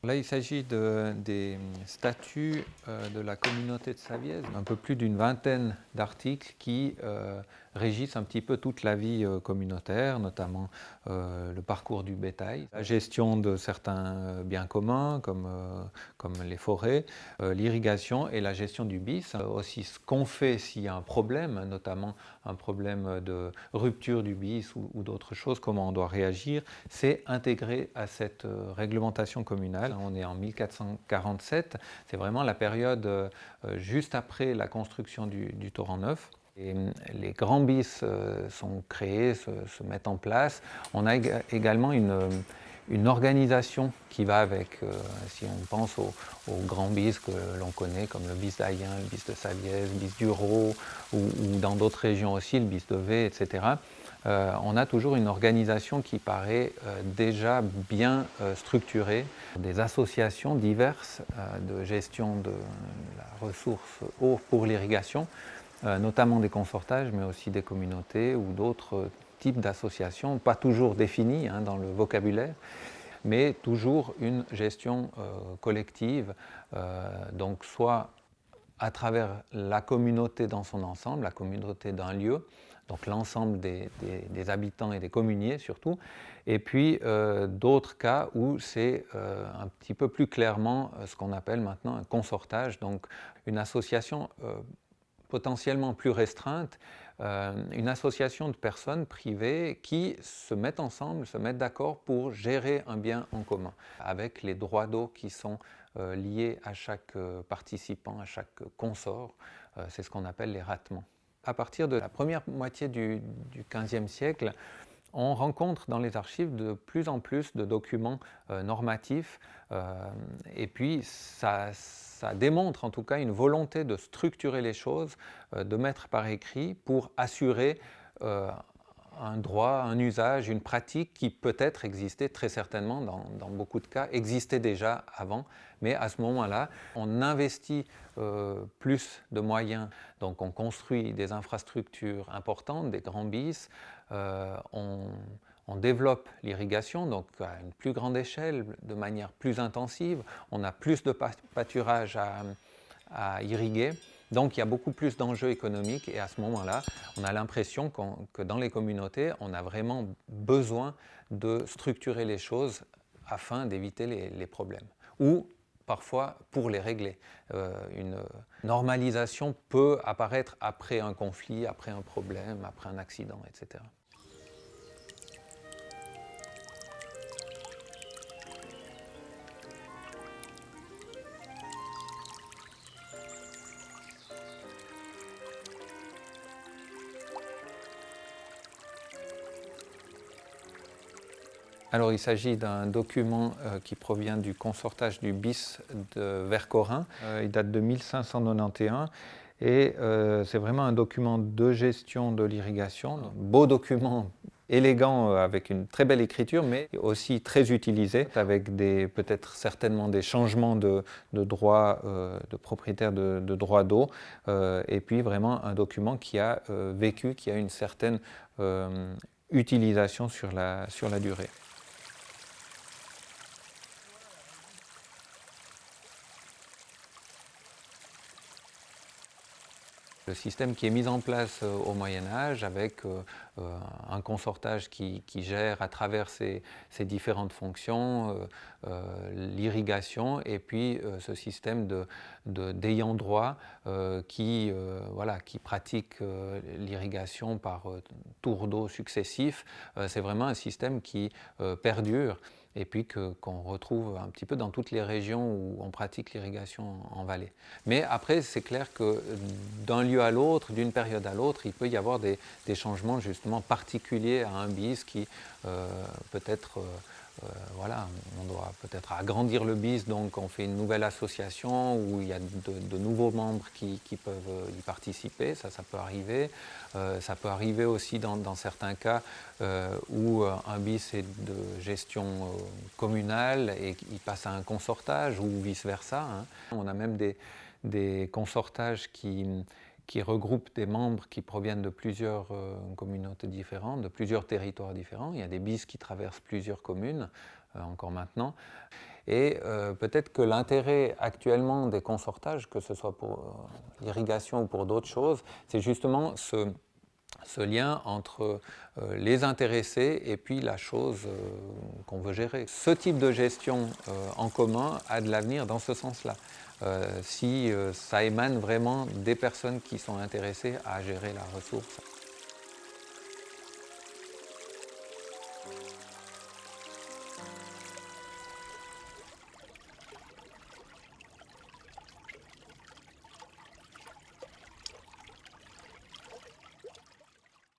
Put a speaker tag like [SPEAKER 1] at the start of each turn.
[SPEAKER 1] Là, il s'agit des statuts de la communauté de Savièse, un peu plus d'une vingtaine d'articles qui régissent un petit peu toute la vie communautaire, notamment le parcours du bétail, la gestion de certains biens communs comme les forêts, l'irrigation et la gestion du bis. Aussi ce qu'on fait s'il y a un problème, notamment un problème de rupture du bis ou d'autres choses, comment on doit réagir, c'est intégré à cette réglementation communale. On est en 1447, c'est vraiment la période juste après la construction du torrent neuf. Et les grands bis sont créés, se mettent en place. On a également une organisation qui va avec, si on pense aux grands bis que l'on connaît, comme le bis d'Ayen, le bis de Savièse, le bis d'Uro, ou dans d'autres régions aussi, le bis de V, etc. On a toujours une organisation qui paraît déjà bien structurée, des associations diverses de gestion de la ressource eau pour l'irrigation, notamment des consortages, mais aussi des communautés ou d'autres types d'associations, pas toujours définies dans le vocabulaire, mais toujours une gestion collective, donc soit à travers la communauté dans son ensemble, la communauté d'un lieu, donc l'ensemble des habitants et des communiers surtout, et puis d'autres cas où c'est un petit peu plus clairement ce qu'on appelle maintenant un consortage, donc une association potentiellement plus restreinte, une association de personnes privées qui se mettent ensemble, se mettent d'accord pour gérer un bien en commun, avec les droits d'eau qui sont liés à chaque participant, à chaque consort. C'est ce qu'on appelle les ratements. À partir de la première moitié du XVe siècle, on rencontre dans les archives de plus en plus de documents normatifs et puis ça démontre en tout cas une volonté de structurer les choses, de mettre par écrit pour assurer un droit, un usage, une pratique qui peut-être existait très certainement dans beaucoup de cas, existait déjà avant, mais à ce moment-là, on investit plus de moyens, donc on construit des infrastructures importantes, des grands bis, on développe l'irrigation, donc à une plus grande échelle, de manière plus intensive, on a plus de pâturage à irriguer. Donc il y a beaucoup plus d'enjeux économiques et à ce moment-là, on a l'impression que dans les communautés, on a vraiment besoin de structurer les choses afin d'éviter les problèmes. Ou parfois pour les régler. Une normalisation peut apparaître après un conflit, après un problème, après un accident, etc. Alors, il s'agit d'un document qui provient du consortage du bis de Vercorin. Il date de 1591 et c'est vraiment un document de gestion de l'irrigation. Un beau document élégant avec une très belle écriture, mais aussi très utilisé, avec peut-être certainement des changements de droits, de propriétaires de droits d'eau, et puis vraiment un document qui a vécu, qui a une certaine utilisation sur la durée. Le système qui est mis en place au Moyen-Âge avec un consortage qui gère à travers ces différentes fonctions, l'irrigation et puis ce système d'ayants droit qui pratique l'irrigation par tours d'eau successifs. C'est vraiment un système qui perdure et puis qu'on retrouve un petit peu dans toutes les régions où on pratique l'irrigation en vallée. Mais après, c'est clair que d'un lieu à l'autre, d'une période à l'autre, il peut y avoir des changements justement particuliers à un bis qui peut-être, on doit peut-être agrandir le bis, donc on fait une nouvelle association où il y a de nouveaux membres qui peuvent y participer, ça peut arriver. Ça peut arriver aussi dans certains cas où un bis est de gestion communale et il passe à un consortage ou vice-versa. On a même des consortages qui qui regroupe des membres qui proviennent de plusieurs communautés différentes, de plusieurs territoires différents. Il y a des BIS qui traversent plusieurs communes, encore maintenant. Et peut-être que l'intérêt actuellement des consortages, que ce soit pour l'irrigation ou pour d'autres choses, c'est justement ce lien entre les intéressés et puis la chose qu'on veut gérer. Ce type de gestion en commun a de l'avenir dans ce sens-là. Si ça émane vraiment des personnes qui sont intéressées à gérer la ressource.